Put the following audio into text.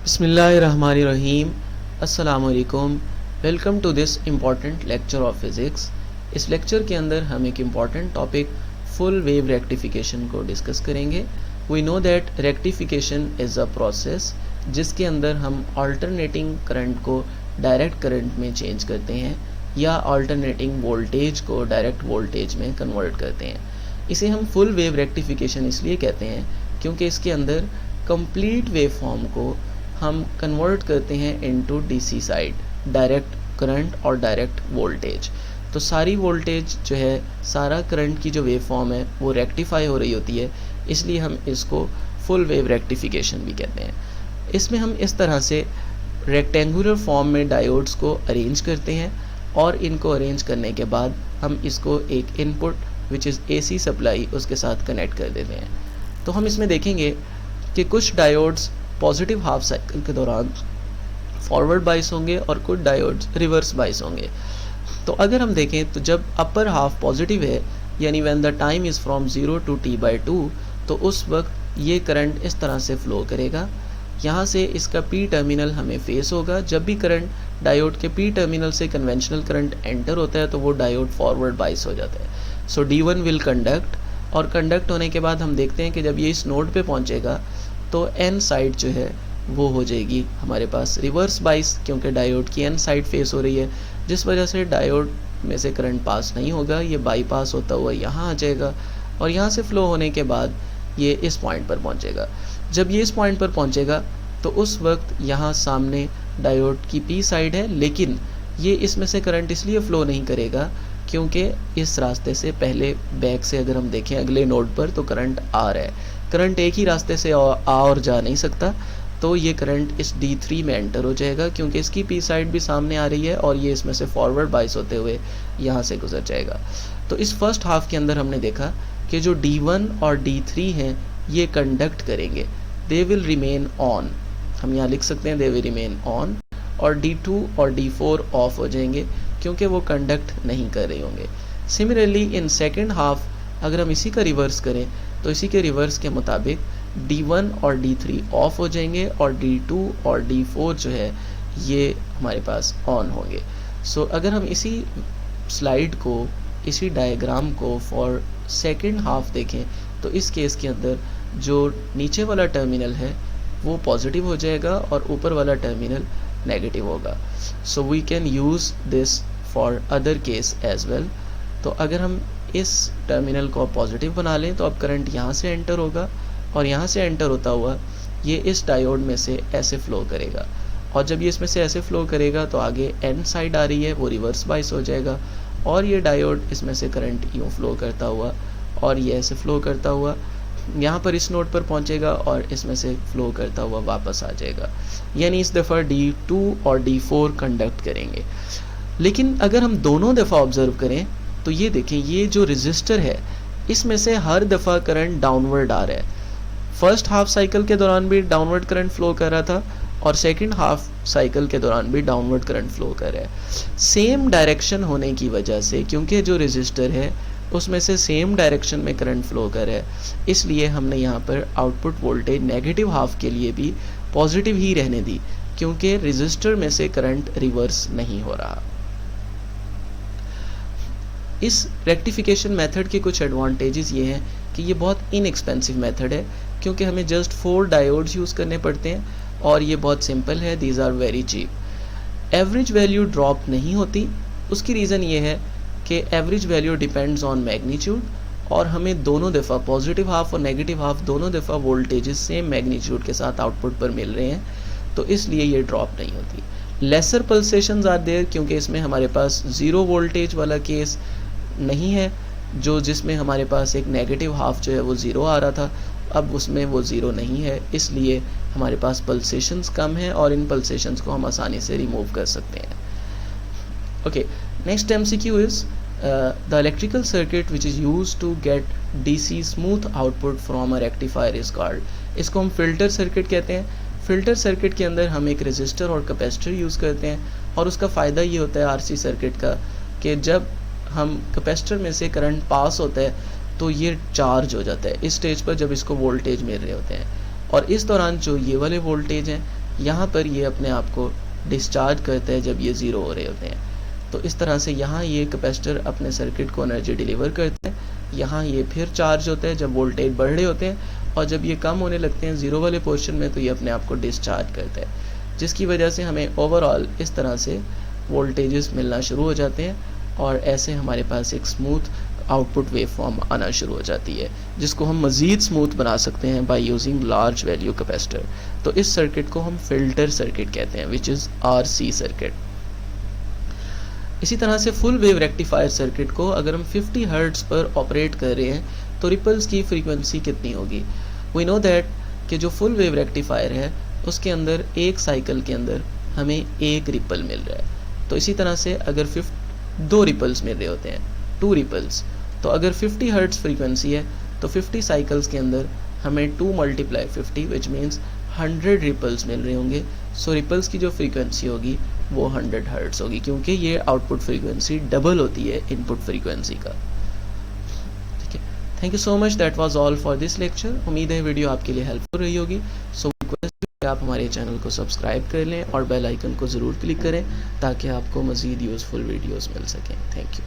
बिस्मिल्लाहिर्रहमानिर्रहीम। अस्सलामुअलैकुम। Welcome to this important lecture of physics. इस लेक्चर के अंदर हम एक important topic full wave rectification को डिस्कस करेंगे। We know that rectification is a process जिसके अंदर हम अल्टरनेटिंग करंट को डायरेक्ट करंट में चेंज करते हैं या अल्टरनेटिंग वोल्टेज को डायरेक्ट वोल्टेज में कन्वर्ट करते हैं। इसे हम फुल वेव रेक्टिफिकेशन इसलिए कहते हैं क्योंकि इसके अंदर कंप्लीट वेव फॉर्म को हम कन्वर्ट करते हैं into DC side, direct current और डायरेक्ट वोल्टेज। तो सारी वोल्टेज जो है, सारा करंट की जो वेव फॉर्म है वो रेक्टिफाई हो रही होती है, इसलिए हम इसको फुल वेव रेक्टिफिकेशन भी कहते हैं। इसमें हम इस तरह से रेक्टेंगुलर फॉर्म में डायोड्स को अरेंज करते हैं और इनको अरेंज करने के बाद हम इसको एक input which is AC supply उसके साथ कनेक्ट कर देते हैं। तो हम इसमें देखेंगे कि कुछ डायोड्स पॉजिटिव हाफ साइकिल के दौरान फॉरवर्ड बाइस होंगे और कुछ डायोड्स रिवर्स बाइस होंगे। तो अगर हम देखें तो जब अपर हाफ पॉजिटिव है, यानी when the time is from 0 to t/2, तो उस वक्त ये करंट इस तरह से फ़्लो करेगा। यहाँ से इसका पी टर्मिनल हमें फेस होगा। जब भी करंट डायोड के पी टर्मिनल से कन्वेंशनल करंट एंटर होता है तो वो डायोड फॉरवर्ड बाइस हो जाता है। सो D1 विल कंडक्ट, और कंडक्ट होने के बाद हम देखते हैं कि जब ये इस नोड पे पहुँचेगा तो एन साइड जो है वो हो जाएगी हमारे पास रिवर्स बाइस, क्योंकि डायोड की एन साइड फेस हो रही है, जिस वजह से डायोड में से करंट पास नहीं होगा, ये बाईपास होता हुआ यहाँ आ जाएगा और यहाँ से फ़्लो होने के बाद ये इस पॉइंट पर पहुँचेगा। जब ये इस पॉइंट पर पहुँचेगा तो उस वक्त यहाँ सामने डायोड की पी साइड है, लेकिन ये इसमें से करंट इसलिए फ़्लो नहीं करेगा क्योंकि इस रास्ते से पहले बैक से अगर हम देखें अगले नोड पर तो करंट आ रहा है। करंट एक ही रास्ते से आ और जा नहीं सकता, तो ये करंट इस D3 में एंटर हो जाएगा क्योंकि इसकी पी साइड भी सामने आ रही है और ये इसमें से फॉरवर्ड बाइस होते हुए यहाँ से गुजर जाएगा। तो इस फर्स्ट हाफ के अंदर हमने देखा कि जो D1 और D3 हैं ये कंडक्ट करेंगे, दे विल रिमेन ऑन। हम यहाँ लिख सकते हैं दे विल रिमेन ऑन, और D2 और D4 ऑफ हो जाएंगे क्योंकि वो कंडक्ट नहीं कर रहे होंगे। सिमिलरली इन सेकेंड हाफ अगर हम इसी का रिवर्स करें तो इसी के रिवर्स के मुताबिक D1 और D3 ऑफ हो जाएंगे और D2 और D4 जो है ये हमारे पास ऑन होंगे। सो अगर हम इसी स्लाइड को, इसी डायग्राम को फॉर सेकेंड हाफ देखें तो इस केस के अंदर जो नीचे वाला टर्मिनल है वो पॉजिटिव हो जाएगा और ऊपर वाला टर्मिनल नेगेटिव होगा। So we can use this for other case as well. तो अगर हम इस टर्मिनल को पॉजिटिव बना लें तो अब करंट यहाँ से एंटर होगा और यहाँ से एंटर होता हुआ ये इस डायोड में से ऐसे फ़्लो करेगा, और जब ये इसमें से ऐसे फ़्लो करेगा तो आगे एन साइड आ रही है वो रिवर्स बाइस हो जाएगा और ये डायोड इसमें से करंट यूँ फ़्लो करता हुआ और ये ऐसे फ़्लो करता हुआ यहाँ पर इस नोड पर पहुँचेगा और इसमें से फ़्लो करता हुआ वापस आ जाएगा। यानी इस दफ़ा D2 और D4 कंडक्ट करेंगे। लेकिन अगर हम दोनों दफ़ा ऑब्ज़र्व करें तो ये देखें, ये जो रेजिस्टर है इसमें से हर दफ़ा करंट डाउनवर्ड आ रहा है। फर्स्ट हाफ साइकिल के दौरान भी डाउनवर्ड करंट फ़्लो कर रहा था और सेकंड हाफ साइकिल के दौरान भी डाउनवर्ड करंट फ़्लो कर रहा है। सेम डायरेक्शन होने की वजह से, क्योंकि जो रेजिस्टर है उसमें से सेम डायरेक्शन में करंट फ़्लो कर रहा है, इसलिए हमने यहाँ पर आउटपुट वोल्टेज नेगेटिव हाफ के लिए भी पॉजिटिव ही रहने दी, क्योंकि रेजिस्टर में से करंट रिवर्स नहीं हो रहा। इस रेक्टिफिकेशन मेथड के कुछ एडवांटेजेस ये हैं कि ये बहुत इनएक्सपेंसिव मेथड है, क्योंकि हमें जस्ट 4 डायोड्स यूज़ करने पड़ते हैं और ये बहुत सिंपल है। These are very cheap. Average value drop नहीं होती। उसकी रीज़न ये है कि average value depends on magnitude, और हमें दोनों दफ़ा पॉजिटिव हाफ और नेगेटिव हाफ दोनों दफ़ा वोल्टेजेस सेम मैग्नीट्यूड के साथ आउटपुट पर मिल रहे हैं, तो इसलिए ये ड्रॉप नहीं होती। लेसर पल्सेशंस आर देयर, क्योंकि इसमें हमारे पास ज़ीरो वोल्टेज वाला केस नहीं है, जो जिसमें हमारे पास एक नेगेटिव हाफ जो है वो ज़ीरो आ रहा था, अब उसमें वो ज़ीरो नहीं है, इसलिए हमारे पास पल्सेशंस कम हैं और इन पल्सेशंस को हम आसानी से रिमूव कर सकते हैं। Okay, next MCQ is the electrical circuit which is use to get DC smooth output from a rectifier is called. इसको हम फिल्टर सर्किट कहते हैं। फिल्टर सर्किट के अंदर हम एक रेजिस्टर और कैपेसिटर यूज़ करते हैं, और उसका फ़ायदा ये होता है RC सर्किट का कि जब हम कैपेसिटर में से करंट पास होता है तो ये चार्ज हो जाता है इस स्टेज पर जब इसको वोल्टेज मिल रहे होते हैं, और इस दौरान जो ये वाले वोल्टेज हैं यहाँ पर ये अपने आप को डिस्चार्ज करता है जब ये ज़ीरो हो रहे होते हैं। तो इस तरह से यहाँ ये कैपेसिटर अपने सर्किट को एनर्जी डिलीवर करता है, यहाँ ये फिर चार्ज होता है जब वोल्टेज बढ़ रहे होते हैं, और जब ये कम होने लगते हैं ज़ीरो वाले पोर्शन में तो ये अपने आप को डिस्चार्ज करता है, जिसकी वजह से हमें ओवरऑल इस तरह से वोल्टेजेस मिलना शुरू हो जाते हैं, और ऐसे हमारे पास एक स्मूथ आउटपुट वेव फॉर्म आना शुरू हो जाती है, जिसको हम मज़ीद स्मूथ बना सकते हैं by using large value capacitor. तो इस सर्किट को हम फिल्टर सर्किट कहते हैं, विच इज़ RC सर्किट। इसी तरह से फुल वेव रेक्टिफायर सर्किट को अगर हम 50 हर्ट्ज पर ऑपरेट कर रहे हैं तो रिपल्स की फ्रीक्वेंसी कितनी होगी? वी नो दैट कि जो फुल वेव रेक्टिफायर है उसके अंदर एक साइकिल के अंदर हमें एक रिपल मिल रहा है। तो इसी तरह से अगर 2 रिपल्स मिल रहे होते हैं, 2 रिपल्स, तो अगर 50 हर्ट्ज फ्रीक्वेंसी है तो 50 साइकिल्स के अंदर हमें 2 × 50 विच मीन्स 100 रिपल्स मिल रहे होंगे। सो रिपल्स की जो फ्रीक्वेंसी होगी वो 100 हर्ट्ज होगी, क्योंकि ये आउटपुट फ्रीक्वेंसी डबल होती है इनपुट फ्रीक्वेंसी का। ठीक है, thank you so much, that was all for this lecture. उम्मीद है वीडियो आपके लिए हेल्पफुल रही होगी। सो रिक्वेस्ट है आप हमारे चैनल को सब्सक्राइब कर लें और बेल आइकन को ज़रूर क्लिक करें ताकि आपको मज़ीद यूज़फुल वीडियोज़ मिल सकें। Thank you.